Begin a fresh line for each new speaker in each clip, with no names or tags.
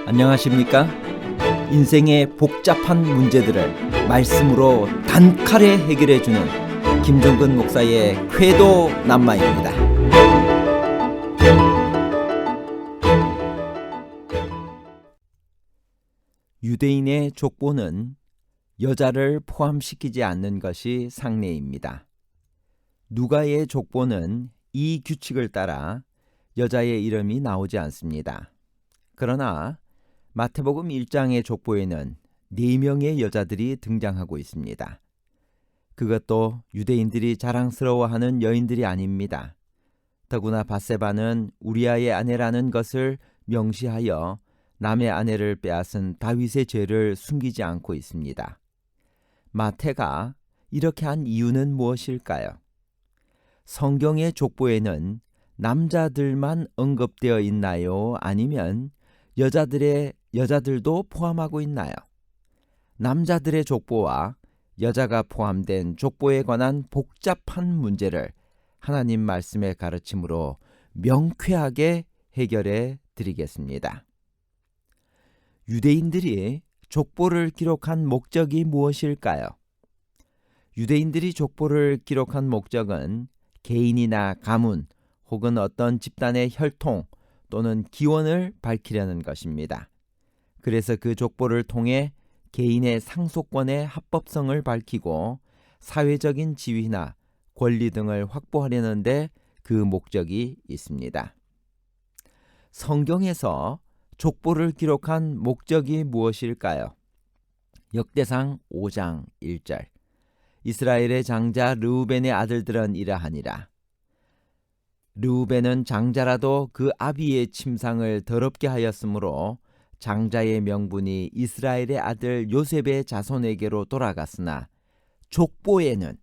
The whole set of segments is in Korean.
안녕하십니까? 인생의 복잡한 문제들을 말씀으로 단칼에 해결해주는 김종근 목사의 쾌도 남마입니다. 유대인의 족보는 여자를 포함시키지 않는 것이 상례입니다. 누가의 족보는 이 규칙을 따라 여자의 이름이 나오지 않습니다. 그러나 마태복음 1장의 족보에는 4명의 여자들이 등장하고 있습니다. 그것도 유대인들이 자랑스러워하는 여인들이 아닙니다. 더구나 밧세바는 우리아의 아내라는 것을 명시하여 남의 아내를 빼앗은 다윗의 죄를 숨기지 않고 있습니다. 마태가 이렇게 한 이유는 무엇일까요? 성경의 족보에는 남자들만 언급되어 있나요? 아니면 여자들도 포함하고 있나요? 남자들의 족보와 여자가 포함된 족보에 관한 복잡한 문제를 하나님 말씀의 가르침으로 명쾌하게 해결해 드리겠습니다. 유대인들이 족보를 기록한 목적이 무엇일까요? 유대인들이 족보를 기록한 목적은 개인이나 가문 혹은 어떤 집단의 혈통 또는 기원을 밝히려는 것입니다. 그래서 그 족보를 통해 개인의 상속권의 합법성을 밝히고 사회적인 지위나 권리 등을 확보하려는 데 그 목적이 있습니다. 성경에서 족보를 기록한 목적이 무엇일까요? 역대상 5장 1절 이스라엘의 장자 르우벤의 아들들은 이러하니라. 르우벤은 장자라도 그 아비의 침상을 더럽게 하였으므로 장자의 명분이 이스라엘의 아들 요셉의 자손에게로 돌아갔으나 족보에는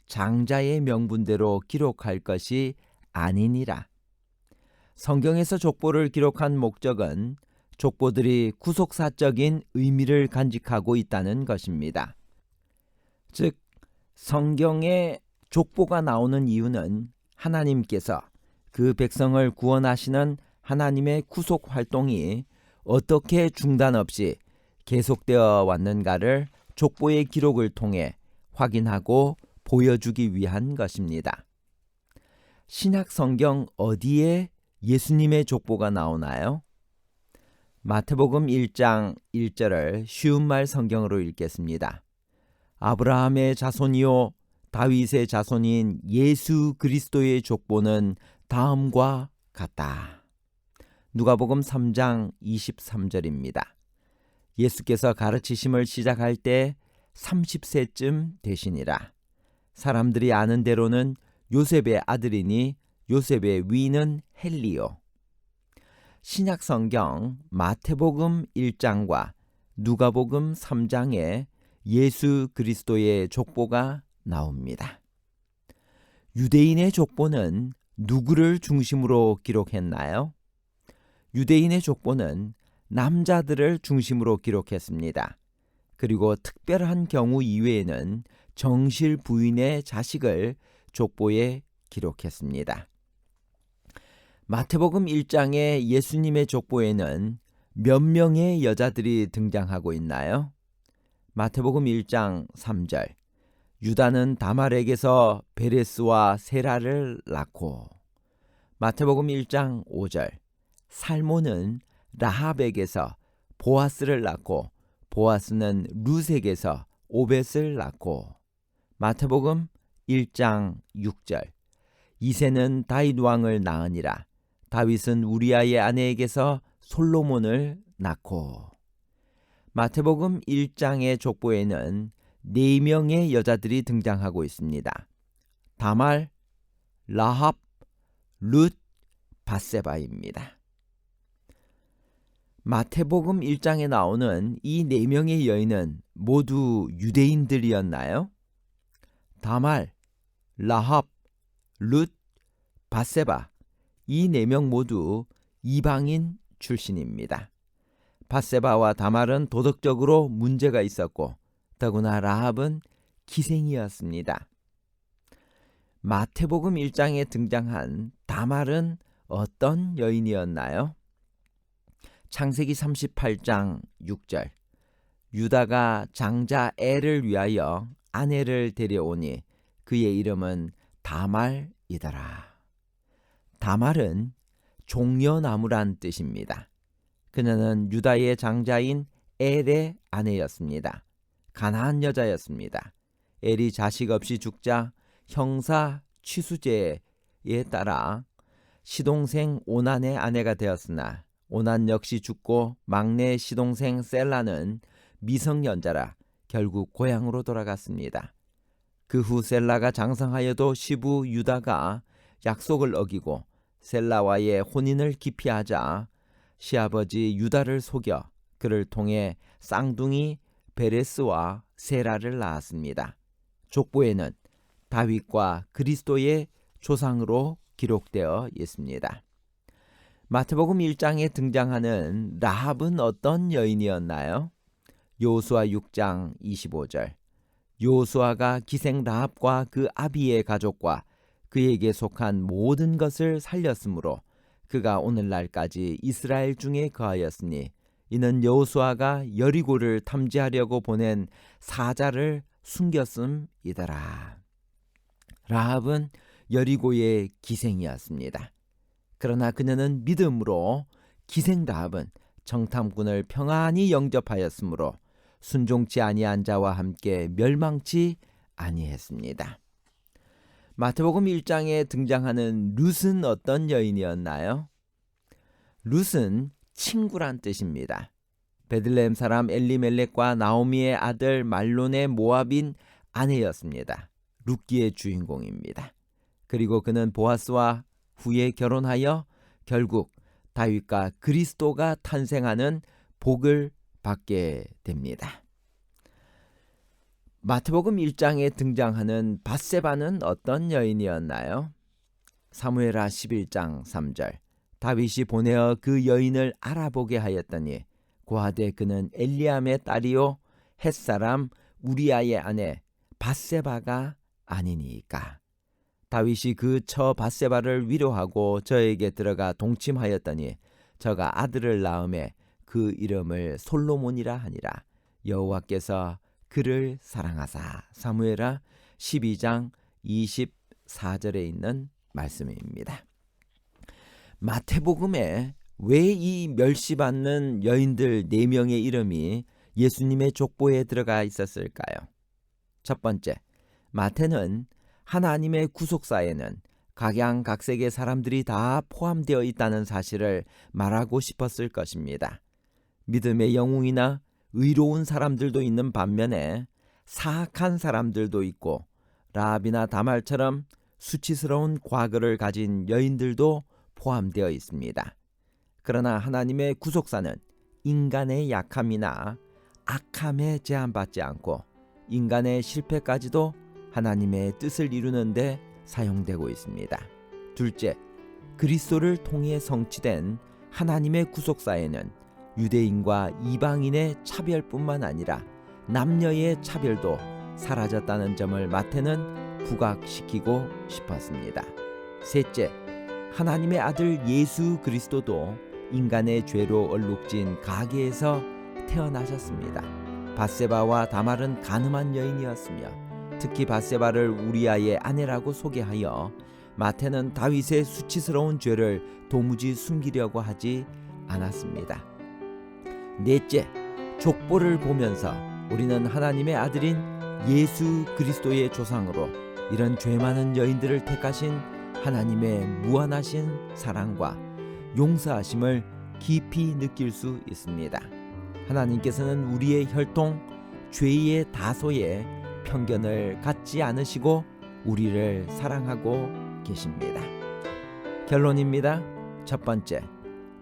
장자의 명분대로 기록할 것이 아니니라. 성경에서 족보를 기록한 목적은 족보들이 구속사적인 의미를 간직하고 있다는 것입니다. 즉, 성경에 족보가 나오는 이유는 하나님께서 그 백성을 구원하시는 하나님의 구속 활동이 어떻게 중단 없이 계속되어 왔는가를 족보의 기록을 통해 확인하고 보여주기 위한 것입니다. 신약 성경 어디에 예수님의 족보가 나오나요? 마태복음 1장 1절을 쉬운 말 성경으로 읽겠습니다. 아브라함의 자손이요 다윗의 자손인 예수 그리스도의 족보는 다음과 같다. 누가복음 3장 23절입니다. 예수께서 가르치심을 시작할 때 30세쯤 되시니라. 사람들이 아는 대로는 요셉의 아들이니 요셉의 위는 헬리요. 신약 성경 마태복음 1장과 누가복음 3장에 예수 그리스도의 족보가 나옵니다. 유대인의 족보는 누구를 중심으로 기록했나요? 유대인의 족보는 남자들을 중심으로 기록했습니다. 그리고 특별한 경우 이외에는 정실 부인의 자식을 족보에 기록했습니다. 마태복음 1장의 예수님의 족보에는 몇 명의 여자들이 등장하고 있나요? 마태복음 1장 3절 유다는 다말에게서 베레스와 세라를 낳고 마태복음 1장 5절 살모는 라합에게서 보아스를 낳고 보아스는 룻에게서 오벳을 낳고 마태복음 1장 6절 이새는 다윗 왕을 낳으니라 다윗은 우리아의 아내에게서 솔로몬을 낳고 마태복음 1장의 족보에는 4명의 여자들이 등장하고 있습니다. 다말, 라합, 룻, 밧세바입니다. 마태복음 1장에 나오는 이 4명의 여인은 모두 유대인들이었나요? 다말, 라합, 룻, 밧세바 이 4명 모두 이방인 출신입니다. 밧세바와 다말은 도덕적으로 문제가 있었고 더구나 라합은 기생이었습니다. 마태복음 1장에 등장한 다말은 어떤 여인이었나요? 창세기 38장 6절 유다가 장자 엘을 위하여 아내를 데려오니 그의 이름은 다말이더라. 다말은 종려나무란 뜻입니다. 그녀는 유다의 장자인 엘의 아내였습니다. 가나안 여자였습니다. 엘이 자식 없이 죽자 형사 취수제에 따라 시동생 오난의 아내가 되었으나 오난 역시 죽고 막내 시동생 셀라는 미성년자라 결국 고향으로 돌아갔습니다. 그 후 셀라가 장성하여도 시부 유다가 약속을 어기고 셀라와의 혼인을 기피하자 시아버지 유다를 속여 그를 통해 쌍둥이 베레스와 세라를 낳았습니다. 족보에는 다윗과 그리스도의 조상으로 기록되어 있습니다. 마태복음 1장에 등장하는 라합은 어떤 여인이었나요? 여호수아 6장 25절 여호수아가 기생 라합과 그 아비의 가족과 그에게 속한 모든 것을 살렸으므로 그가 오늘날까지 이스라엘 중에 거하였으니 이는 여호수아가 여리고를 탐지하려고 보낸 사자를 숨겼음이더라. 라합은 여리고의 기생이었습니다. 그러나 그녀는 믿음으로 기생 라합은 정탐꾼을 평안히 영접하였으므로 순종치 아니한 자와 함께 멸망치 아니했습니다. 마태복음 1장에 등장하는 룻은 어떤 여인이었나요? 룻은 친구란 뜻입니다. 베들레헴 사람 엘리멜렉과 나오미의 아들 말론의 모압인 아내였습니다. 룻기의 주인공입니다. 그리고 그는 보아스와 후에 결혼하여 결국 다윗과 그리스도가 탄생하는 복을 받게 됩니다. 마태복음 1장에 등장하는 밧세바는 어떤 여인이었나요? 사무엘하 11장 3절 다윗이 보내어 그 여인을 알아보게 하였더니 고하되 그는 엘리암의 딸이요 햇사람 우리아의 아내 밧세바가 아니니까. 다윗이 그 처 밧세바를 위로하고 저에게 들어가 동침하였더니 저가 아들을 낳음에 그 이름을 솔로몬이라 하니라. 여호와께서 그를 사랑하사. 사무엘하 12장 24절에 있는 말씀입니다. 마태복음에 왜 이 멸시받는 여인들 4명의 이름이 예수님의 족보에 들어가 있었을까요? 첫 번째, 마태는 하나님의 구속사에는 각양각색의 사람들이 다 포함되어 있다는 사실을 말하고 싶었을 것입니다. 믿음의 영웅이나 의로운 사람들도 있는 반면에 사악한 사람들도 있고 라합이나 다말처럼 수치스러운 과거를 가진 여인들도 포함되어 있습니다. 그러나 하나님의 구속사는 인간의 약함이나 악함에 제한받지 않고 인간의 실패까지도 하나님의 뜻을 이루는 데 사용되고 있습니다. 둘째, 그리스도를 통해 성취된 하나님의 구속사에는 유대인과 이방인의 차별뿐만 아니라 남녀의 차별도 사라졌다는 점을 마태는 부각시키고 싶었습니다. 셋째, 하나님의 아들 예수 그리스도도 인간의 죄로 얼룩진 가계에서 태어나셨습니다. 밧세바와 다말은 간음한 여인이었으며 특히 밧세바를 우리아의 아내라고 소개하여 마태는 다윗의 수치스러운 죄를 도무지 숨기려고 하지 않았습니다. 넷째, 족보를 보면서 우리는 하나님의 아들인 예수 그리스도의 조상으로 이런 죄 많은 여인들을 택하신 하나님의 무한하신 사랑과 용서하심을 깊이 느낄 수 있습니다. 하나님께서는 우리의 혈통, 죄의 다소에 편견을 갖지 않으시고 우리를 사랑하고 계십니다. 결론입니다. 첫 번째,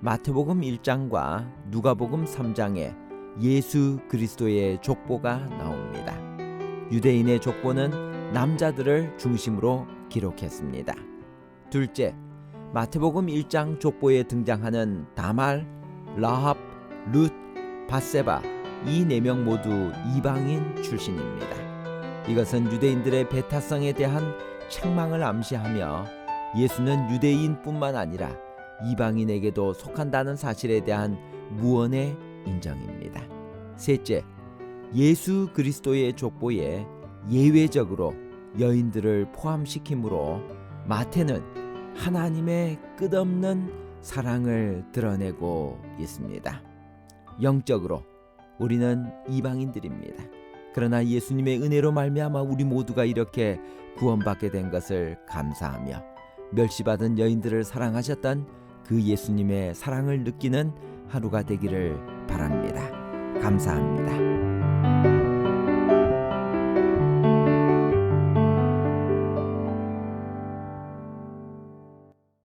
마태복음 1장과 누가복음 3장에 예수 그리스도의 족보가 나옵니다. 유대인의 족보는 남자들을 중심으로 기록했습니다. 둘째, 마태복음 1장 족보에 등장하는 다말, 라합, 룻, 밧세바 이 4명 모두 이방인 출신입니다. 이것은 유대인들의 배타성에 대한 책망을 암시하며 예수는 유대인뿐만 아니라 이방인에게도 속한다는 사실에 대한 무언의 인정입니다. 셋째, 예수 그리스도의 족보에 예외적으로 여인들을 포함시키므로 마태는 하나님의 끝없는 사랑을 드러내고 있습니다. 영적으로 우리는 이방인들입니다. 그러나 예수님의 은혜로 말미암아 우리 모두가 이렇게 구원받게 된 것을 감사하며 멸시받은 여인들을 사랑하셨던 그 예수님의 사랑을 느끼는 하루가 되기를 바랍니다. 감사합니다.